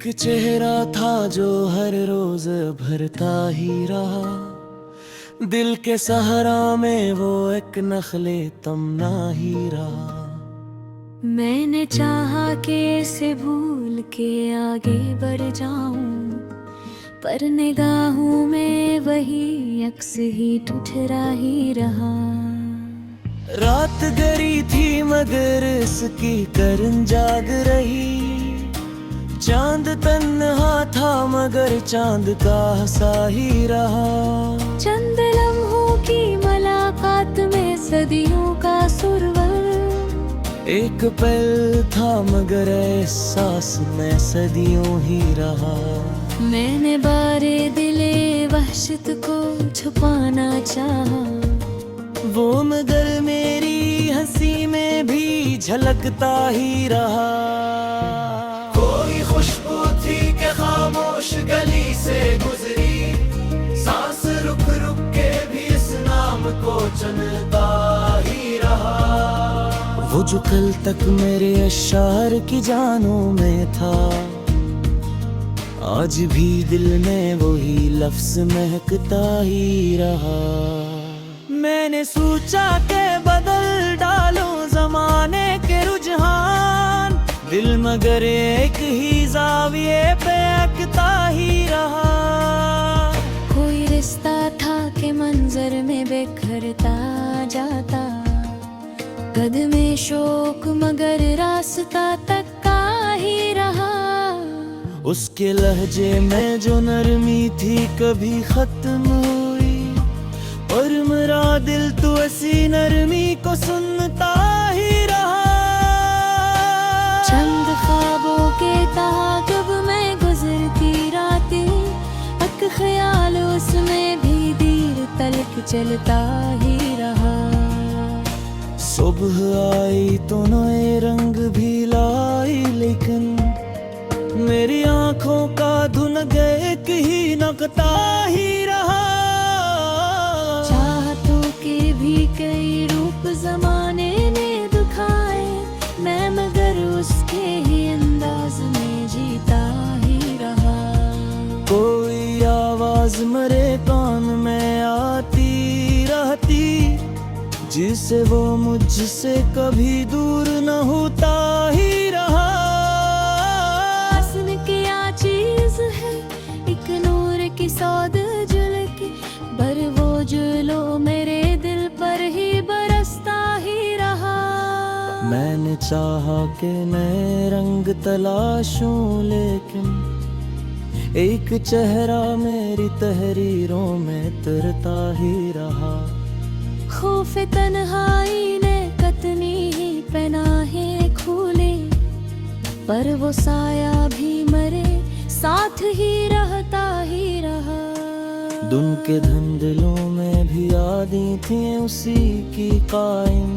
एक चेहरा था जो हर रोज भरता ही रहा, दिल के सहारा में वो एक नखले तमना ही रहा। मैंने चाहा कि इसे भूल के आगे बढ़ जाऊं, पर निगाहों में वही अक्स ही ठुठरा ही रहा। रात गरी थी मगर इसकी करन जाग रही, चांद तन्हा था मगर चांद का सा ही रहा। चंद लम्हों की मुलाकात में सदियों का सुरवर, एक पल था मगर एहसास में सदियों ही रहा। मैंने बारे दिले वहशत को छुपाना चाहा, वो मगर मेरी हंसी में भी झलकता ही रहा। कोई खुशबू थी कि खामोश गली से गुजरी, सांस रुक रुक के भी इस नाम को चलता ही रहा। वो जो कल तक मेरे अशार की जानों में था, आज भी दिल में वही लफ्ज महकता ही रहा। मैंने सोचा के बदल डालूं जमाने के रुझान, दिल मगर एक ही जाविये पे अकता ही रहा। कोई रिश्ता था कि मंजर में बिखरता जाता, कदमे शोक मगर रास्ता तक का ही रहा। उसके लहजे में जो नरमी थी कभी खत्म हुई, और मेरा दिल तो ऐसी नरमी को सुनता ही रहा। चंद ख्वाबों के ताक़ब में गुजरती रातें, एक ख्याल उसमें भी देर तलक चलता ही रहा। सुबह आई तो नए रंग भी लाई, लेकिन मेरी आंखों का धुन एक ही नकता ही रहा। चाहतों के भी कई रूप जमाने ने दिखाए, मैं मगर उसके ही अंदाज में जीता ही रहा। कोई आवाज मेरे कान में आती रहती, जिसे वो मुझसे कभी दूर न होता ही रहा। हसन क्या चीज है एक नूर की सौद झलकी, पर वो जुलो मेरे दिल पर ही बरसता ही रहा। मैंने चाहा कि नए रंग तलाशूं, लेकिन एक चेहरा मेरी तहरीरों में तरता ही रहा। खौफ तन्हाई ने कतनी ही पनाहें खोले, पर वो साया भी मरे साथ ही रहता ही रहा। दुन के धंधलों में भी यादें थी उसी की कायम,